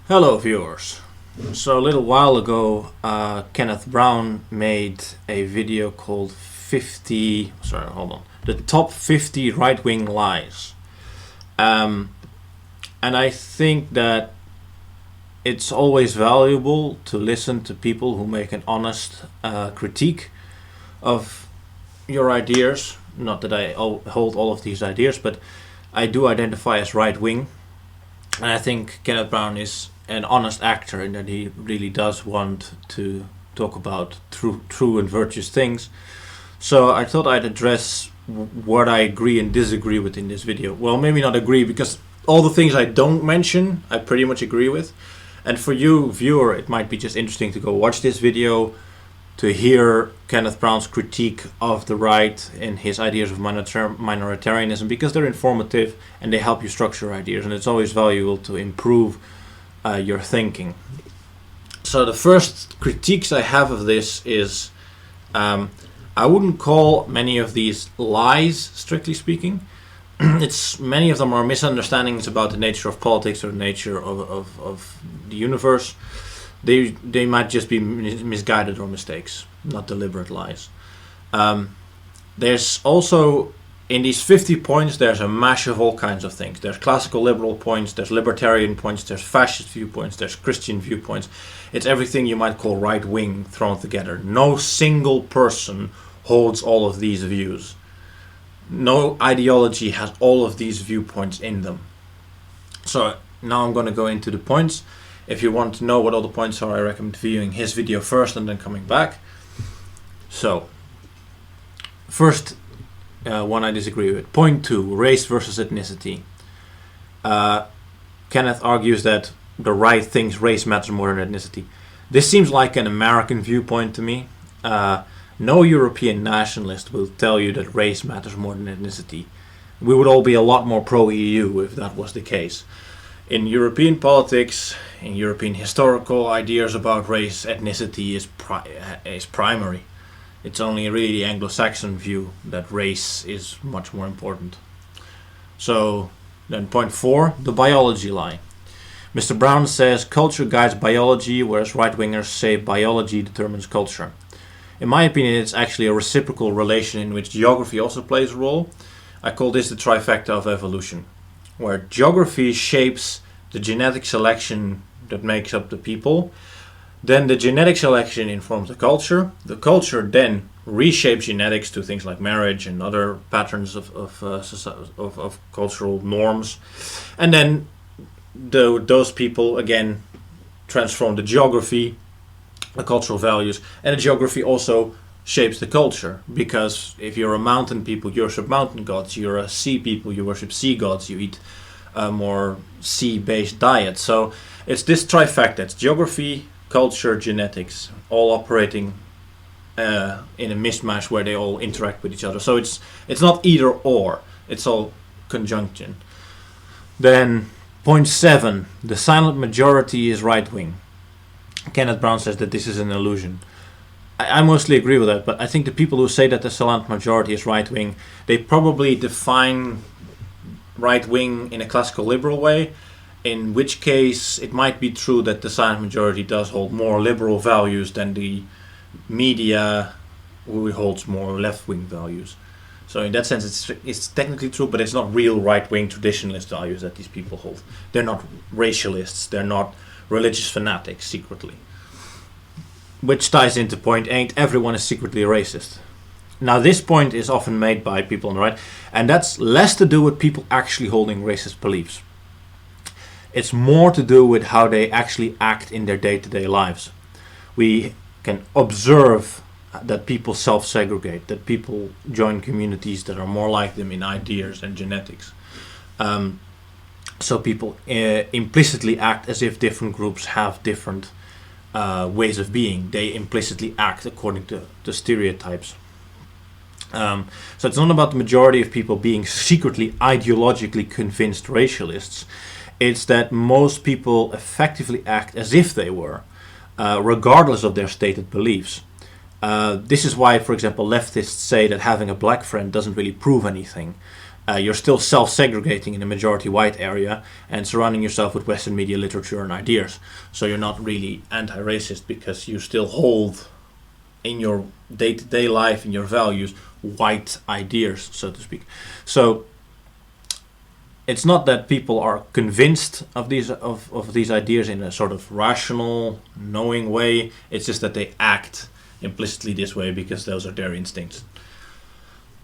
Hello viewers. So a little while ago Kenneth Brown made a video called the top 50 right-wing lies. And I think that it's always valuable to listen to people who make an honest critique of your ideas. Not that I hold all of these ideas, but I do identify as right-wing. And I think Kenneth Brown is an honest actor in that he really does want to talk about true and virtuous things. So I thought I'd address what I agree and disagree with in this video. Well, maybe not agree, because all the things I don't mention, I pretty much agree with. And for you, viewer, it might be just interesting to go watch this video to hear Kenneth Brown's critique of the right and his ideas of minoritarianism, because they're informative and they help you structure ideas, and it's always valuable to improve your thinking. So the first critiques I have of this is I wouldn't call many of these lies, strictly speaking. Many of them are misunderstandings about the nature of politics or the nature of the universe. They might just be misguided or mistakes, not deliberate lies. There's also, in these 50 points, there's a mash of all kinds of things. There's classical liberal points, there's libertarian points, there's fascist viewpoints, there's Christian viewpoints. It's everything you might call right-wing thrown together. No single person holds all of these views. No ideology has all of these viewpoints in them. So now I'm going to go into the points. If you want to know what all the points are, I recommend viewing his video first and then coming back. So, first one I disagree with. Point 2, race versus ethnicity. Kenneth argues that the right thinks race matters more than ethnicity. This seems like an American viewpoint to me. No European nationalist will tell you that race matters more than ethnicity. We would all be a lot more pro-EU if that was the case. In European politics, in European historical ideas about race, ethnicity is primary. It's only really the Anglo-Saxon view that race is much more important. So then point 4, the biology lie. Mr. Brown says culture guides biology, whereas right-wingers say biology determines culture. In my opinion, it's actually a reciprocal relation in which geography also plays a role. I call this the trifecta of evolution, where geography shapes the genetic selection that makes up the people. Then the genetic selection informs the culture then reshapes genetics to things like marriage and other patterns of cultural norms. And then those people again transform the geography, the cultural values, and the geography also shapes the culture, because if you're a mountain people, you worship mountain gods. You're a sea people, you worship sea gods. You eat a more sea-based diet. So it's this trifecta. It's geography, culture, genetics, all operating in a mismatch where they all interact with each other. So it's not either or. It's all conjunction. Then point 7, the silent majority is right-wing. Kenneth Brown says that this is an illusion. I mostly agree with that, but I think the people who say that the silent majority is right-wing, they probably define right-wing in a classical liberal way, in which case it might be true that the silent majority does hold more liberal values than the media, who holds more left-wing values. So in that sense it's technically true, but it's not real right-wing traditionalist values that these people hold. They're not racialists, they're not religious fanatics secretly. Which ties into point 8, everyone is secretly racist. Now this point is often made by people on the right, and that's less to do with people actually holding racist beliefs. It's more to do with how they actually act in their day-to-day lives. We can observe that people self-segregate, that people join communities that are more like them in ideas and genetics. So people implicitly act as if different groups have different ways of being. They implicitly act according to the stereotypes. So it's not about the majority of people being secretly ideologically convinced racialists. It's that most people effectively act as if they were, regardless of their stated beliefs. This is why, for example, leftists say that having a black friend doesn't really prove anything. You're still self-segregating in a majority white area and surrounding yourself with Western media, literature, and ideas. So you're not really anti-racist because you still hold in your day-to-day life, in your values, white ideas, so to speak. So it's not that people are convinced of these ideas in a sort of rational, knowing way. It's just that they act implicitly this way because those are their instincts.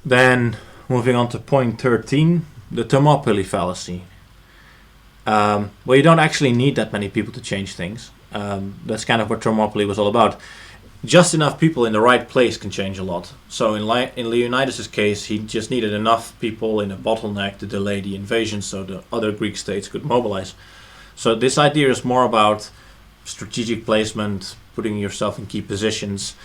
Then moving on to point 13, the Thermopylae fallacy. Well, you don't actually need that many people to change things. That's kind of what Thermopylae was all about. Just enough people in the right place can change a lot. So in Leonidas' case, he just needed enough people in a bottleneck to delay the invasion so the other Greek states could mobilize. So this idea is more about strategic placement, putting yourself in key positions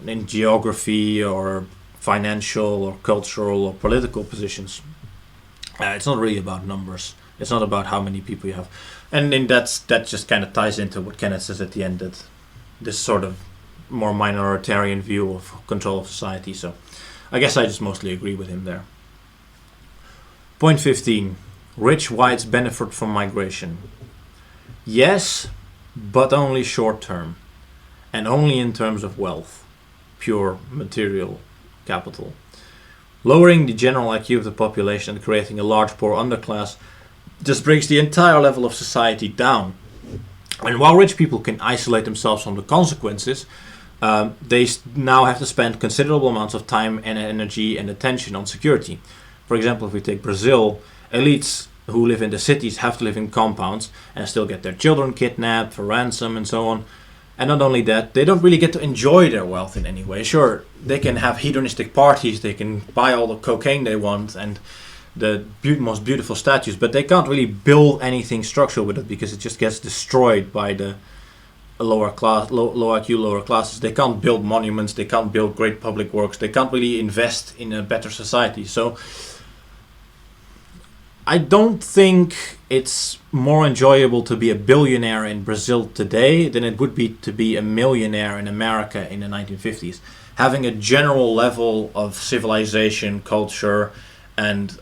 in geography or financial or cultural or political positions. It's not really about numbers. It's not about how many people you have. And then that just kind of ties into what Kenneth says at the end, that this sort of more minoritarian view of control of society. So I guess I just mostly agree with him there. Point 15. Rich whites benefit from migration. Yes, but only short term. And only in terms of wealth. Pure material capital. Lowering the general IQ of the population and creating a large poor underclass just brings the entire level of society down. And while rich people can isolate themselves from the consequences, they now have to spend considerable amounts of time and energy and attention on security. For example, if we take Brazil, elites who live in the cities have to live in compounds and still get their children kidnapped for ransom and so on. And not only that, they don't really get to enjoy their wealth in any way. Sure, they can have hedonistic parties, they can buy all the cocaine they want and the most beautiful statues, but they can't really build anything structural with it because it just gets destroyed by the low IQ, lower classes. They can't build monuments, they can't build great public works, they can't really invest in a better society. So I don't think it's more enjoyable to be a billionaire in Brazil today than it would be to be a millionaire in America in the 1950s. Having a general level of civilization, culture, and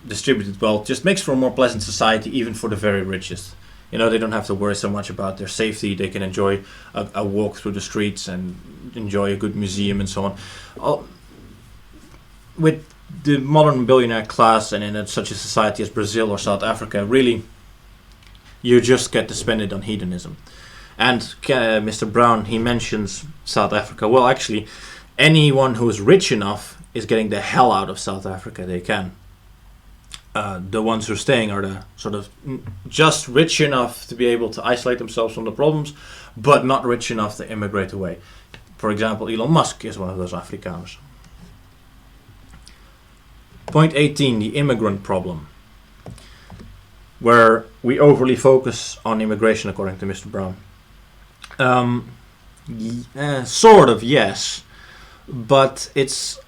distributed wealth just makes for a more pleasant society, even for the very richest. You know, they don't have to worry so much about their safety. They can enjoy a walk through the streets and enjoy a good museum and so on. With the modern billionaire class and in such a society as Brazil or South Africa, really, you just get to spend it on hedonism. And Mr. Brown, he mentions South Africa. Well, actually, anyone who is rich enough is getting the hell out of South Africa they can. The ones who are staying are the sort of just rich enough to be able to isolate themselves from the problems, but not rich enough to immigrate away. For example, Elon Musk is one of those Afrikaners. Point 18, the immigrant problem, where we overly focus on immigration, according to Mr. Brown. Sort of, yes, but it's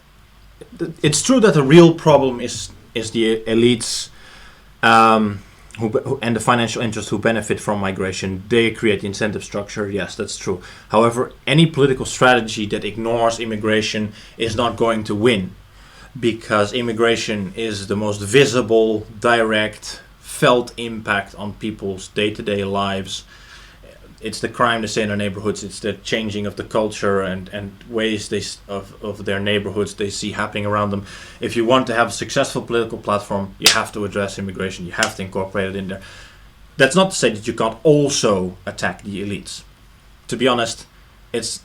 true that the real problem is the elites who and the financial interests who benefit from migration. They create the incentive structure. Yes, that's true. However, any political strategy that ignores immigration is not going to win, because immigration is the most visible, direct, felt impact on people's day-to-day lives. It's the crime they see in their neighborhoods. It's the changing of the culture and ways of their neighborhoods they see happening around them. If you want to have a successful political platform, you have to address immigration. You have to incorporate it in there. That's not to say that you can't also attack the elites. To be honest, it's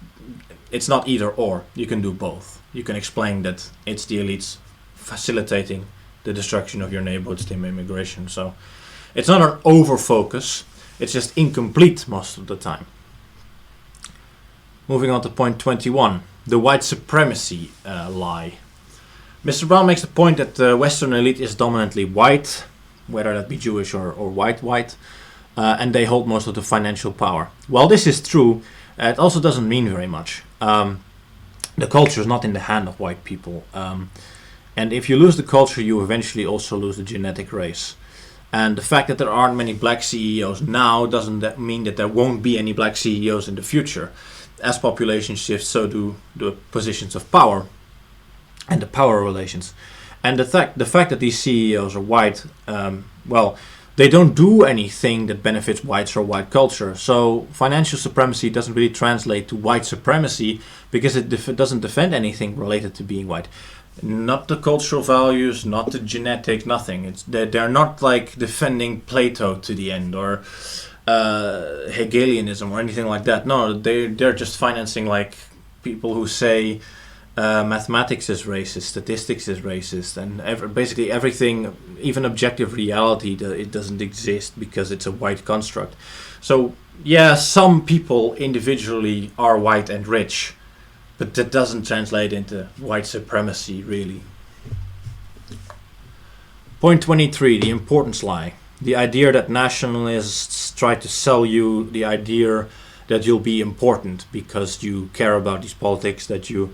not either or. You can do both. You can explain that it's the elites facilitating the destruction of your neighborhoods through immigration. So it's not an over-focus. It's just incomplete most of the time. Moving on to point 21, the white supremacy lie. Mr. Brown makes the point that the Western elite is dominantly white, whether that be Jewish or white, and they hold most of the financial power. While this is true, it also doesn't mean very much. The culture is not in the hand of white people. And if you lose the culture, you eventually also lose the genetic race. And the fact that there aren't many black CEOs now doesn't mean that there won't be any black CEOs in the future. As population shifts, so do the positions of power and the power relations. And the fact that these CEOs are white, well, they don't do anything that benefits whites or white culture. So financial supremacy doesn't really translate to white supremacy because it doesn't defend anything related to being white. Not the cultural values, not the genetics, nothing. They're not like defending Plato to the end or Hegelianism or anything like that. No, they're just financing like people who say mathematics is racist, statistics is racist, and basically everything, even objective reality, it doesn't exist because it's a white construct. So yeah, some people individually are white and rich, but that doesn't translate into white supremacy, really. Point 23, the importance lie. The idea that nationalists try to sell you the idea that you'll be important because you care about these politics, that you'll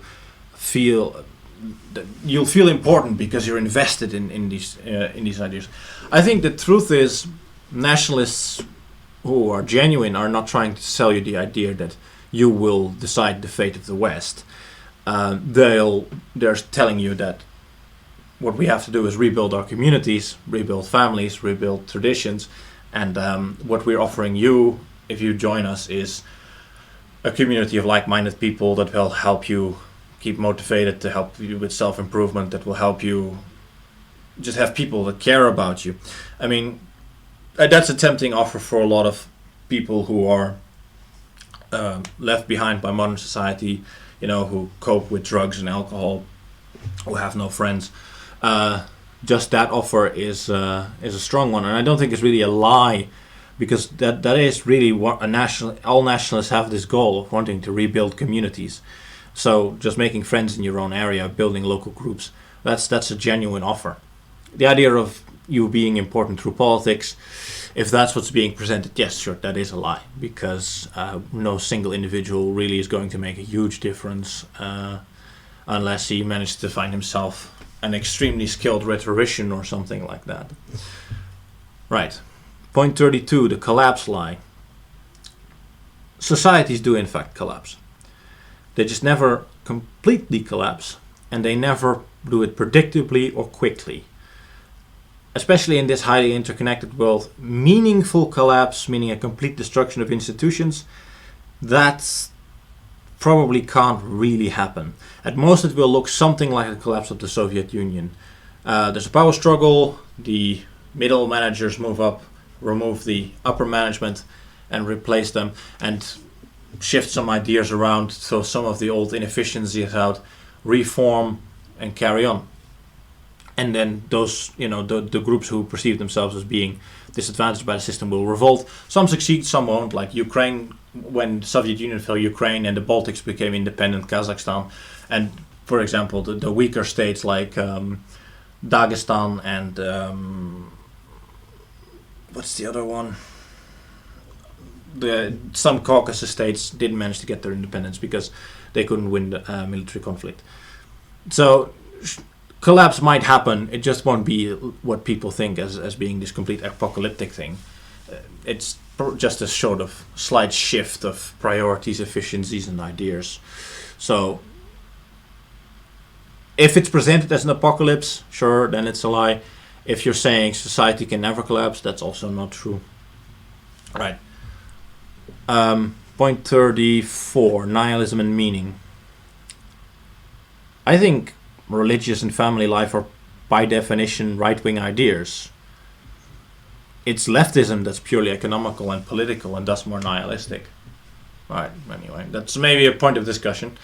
feel important because you're invested in these ideas. I think the truth is, nationalists who are genuine are not trying to sell you the idea that you will decide the fate of the West. They're telling you that what we have to do is rebuild our communities, rebuild families, rebuild traditions, and what we're offering you, if you join us, is a community of like-minded people that will help you keep motivated, to help you with self-improvement, that will help you just have people that care about you. I mean, that's a tempting offer for a lot of people who are left behind by modern society, who cope with drugs and alcohol, who have no friends. Just that offer is a strong one, and I don't think it's really a lie, because that is really what all nationalists have, this goal of wanting to rebuild communities. So just making friends in your own area, building local groups, that's a genuine offer. The idea of you being important through politics, if that's what's being presented, yes, sure, that is a lie, because no single individual really is going to make a huge difference unless he manages to find himself an extremely skilled rhetorician or something like that. Right. Point 32, the collapse lie. Societies do in fact collapse. They just never completely collapse, and they never do it predictably or quickly. Especially in this highly interconnected world, meaningful collapse, meaning a complete destruction of institutions, that probably can't really happen. At most it will look something like the collapse of the Soviet Union. There's a power struggle, the middle managers move up, remove the upper management and replace them, and shift some ideas around so some of the old inefficiencies out, reform and carry on. And then those, the groups who perceive themselves as being disadvantaged by the system will revolt. Some succeed, some won't, like Ukraine, when the Soviet Union fell, Ukraine and the Baltics became independent, Kazakhstan. And for example, the weaker states like Dagestan and what's the other one? Some Caucasus states didn't manage to get their independence because they couldn't win the military conflict. So collapse might happen, it just won't be what people think as being this complete apocalyptic thing. It's just a sort of slight shift of priorities, efficiencies and ideas. So if it's presented as an apocalypse, sure, then it's a lie. If you're saying society can never collapse, that's also not true. Right. Point 34, nihilism and meaning. I think religious and family life are by definition right-wing ideas. It's leftism that's purely economical and political and thus more nihilistic. Right, anyway, that's maybe a point of discussion.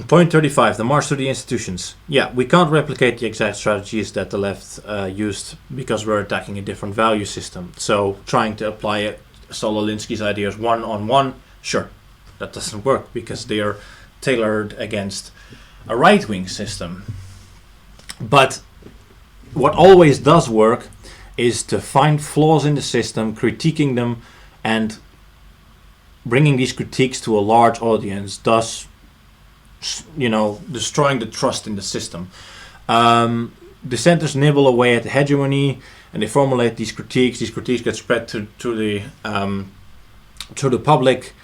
Point 35, the march to the institutions. Yeah, we can't replicate the exact strategies that the left used because we're attacking a different value system. So trying to apply Saul Alinsky's ideas one-on-one, sure, that doesn't work because they are tailored against a right-wing system. But what always does work is to find flaws in the system, critiquing them, and bringing these critiques to a large audience, thus, destroying the trust in the system. Dissenters nibble away at the hegemony, and they formulate these critiques. These critiques get spread to the public,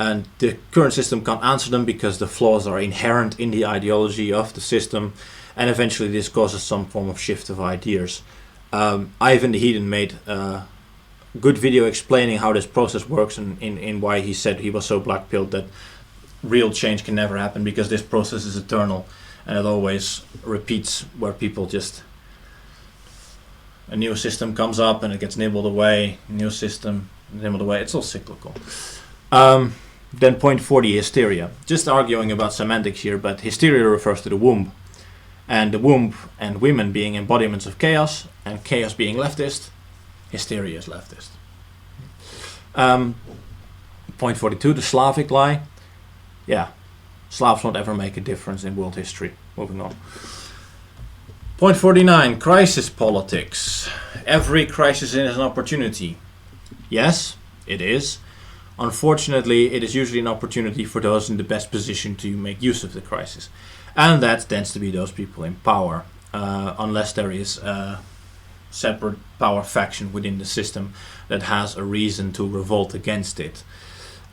and the current system can't answer them because the flaws are inherent in the ideology of the system. and eventually this causes some form of shift of ideas. Ivan the Heathen made a good video explaining how this process works, and in why he said he was so black-pilled that real change can never happen, because this process is eternal and it always repeats, where people just, a new system comes up and it gets nibbled away, new system nibbled away, it's all cyclical. Then point 40, hysteria. Just arguing about semantics here, but hysteria refers to the womb, and the womb and women being embodiments of chaos, and chaos being leftist, hysteria is leftist. Point 42, the Slavic lie. Yeah, Slavs won't ever make a difference in world history. Moving on. Point 49, crisis politics. Every crisis is an opportunity. Yes, it is. Unfortunately, it is usually an opportunity for those in the best position to make use of the crisis. And that tends to be those people in power, unless there is a separate power faction within the system that has a reason to revolt against it.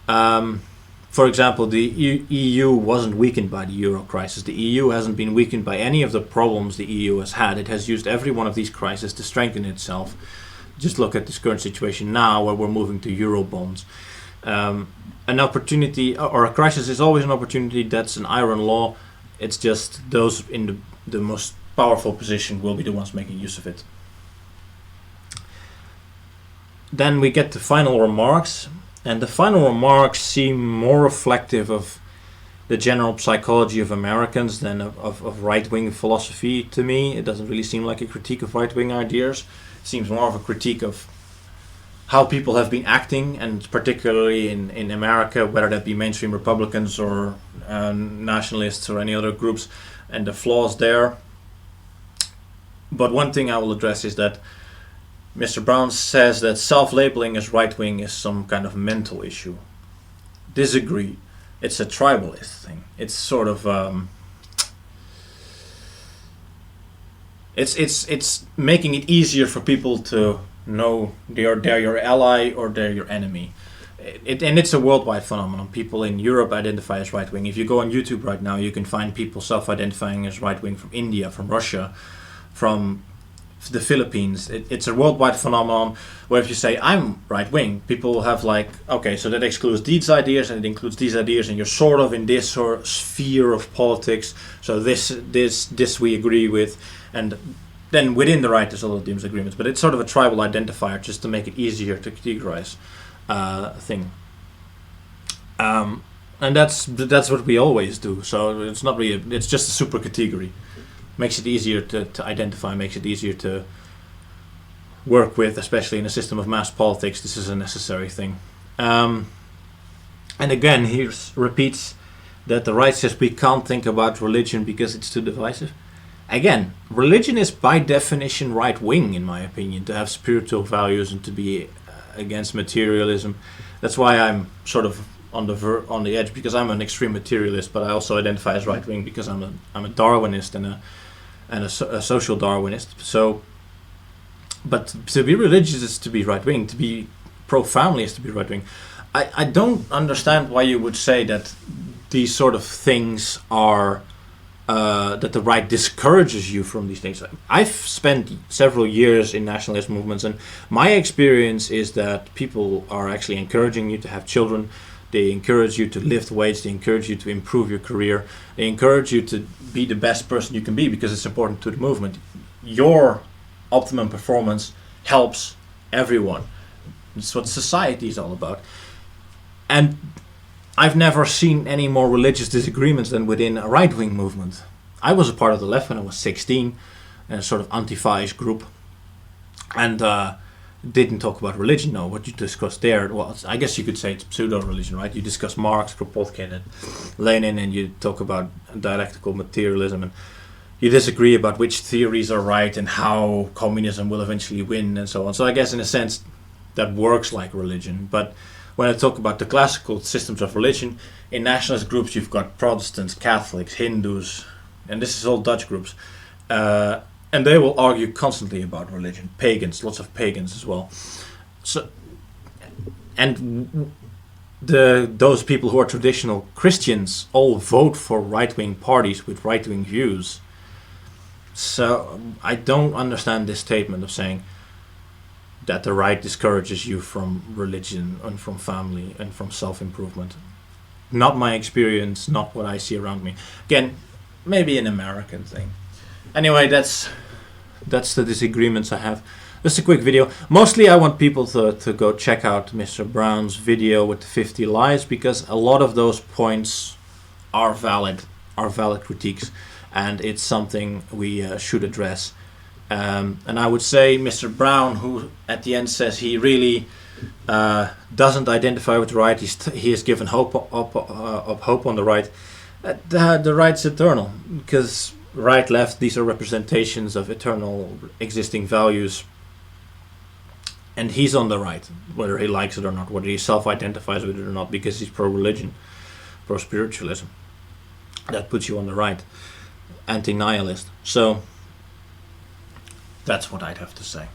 For example, the EU wasn't weakened by the euro crisis. The EU hasn't been weakened by any of the problems the EU has had. It has used every one of these crises to strengthen itself. Just look at this current situation now, where we're moving to euro bonds. An opportunity or a crisis is always an opportunity. That's an iron law. It's just those in the most powerful position will be the ones making use of it. Then we get the final remarks. And the final remarks seem more reflective of the general psychology of Americans than of right-wing philosophy to me. It doesn't really seem like a critique of right-wing ideas. It seems more of a critique of how people have been acting, and particularly in America, whether that be mainstream Republicans or nationalists or any other groups, and the flaws there. But one thing I will address is that Mr. Brown says that self-labeling as right-wing is some kind of mental issue. Disagree. It's a tribalist thing. It's sort of it's making it easier for people to know they're your ally or they're your enemy. And it's a worldwide phenomenon. People in Europe identify as right-wing. If you go on YouTube right now, you can find people self-identifying as right-wing from India, from Russia, from the Philippines. It's a worldwide phenomenon where if you say I'm right wing, people have like, okay, so that excludes these ideas and it includes these ideas, and you're sort of in this sort of sphere of politics. So this we agree with, and then within the right there's a lot of disagreements. But it's sort of a tribal identifier just to make it easier to categorize thing. And that's what we always do. So it's not really. It's just a super category. Makes it easier to identify, makes it easier to work with, especially in a system of mass politics. This is a necessary thing. And again, he repeats that the right says we can't think about religion because it's too divisive. Again, religion is by definition right-wing, in my opinion, to have spiritual values and to be against materialism. That's why I'm sort of on the edge, because I'm an extreme materialist, but I also identify as right-wing because I'm a Darwinist and a social Darwinist. So, but to be religious is to be right-wing. To be pro-family is to be right-wing. I don't understand why you would say that these sort of things are that the right discourages you from these things. I've spent several years in nationalist movements, and my experience is that people are actually encouraging you to have children. They encourage you to lift weights. They encourage you to improve your career. They encourage you to be the best person you can be because it's important to the movement. Your optimum performance helps everyone. It's what society is all about. And I've never seen any more religious disagreements than within a right-wing movement. I was a part of the left when I was 16, in a sort of anti-Faiz group. And didn't talk about religion. No, what you discussed there, well, I guess you could say it's pseudo-religion, right? You discuss Marx, Kropotkin, and Lenin, and you talk about dialectical materialism, and you disagree about which theories are right and how communism will eventually win, and so on. So I guess in a sense that works like religion. But when I talk about the classical systems of religion, in nationalist groups you've got Protestants, Catholics, Hindus, and this is all Dutch groups. And they will argue constantly about religion. Pagans, lots of pagans as well. So, and those people who are traditional Christians all vote for right-wing parties with right-wing views. So I don't understand this statement of saying that the right discourages you from religion and from family and from self-improvement. Not my experience, not what I see around me. Again, maybe an American thing. Anyway, that's the disagreements I have. Just a quick video. Mostly I want people to go check out Mr. Brown's video with the 50 lies, because a lot of those points are valid critiques, and it's something we should address. And I would say Mr. Brown, who at the end says he really doesn't identify with the right, he has given hope on the right. The right's eternal, because right, left, these are representations of eternal existing values, and he's on the right, whether he likes it or not, whether he self-identifies with it or not, because he's pro-religion, pro-spiritualism. That puts you on the right, anti-nihilist. So that's what I'd have to say.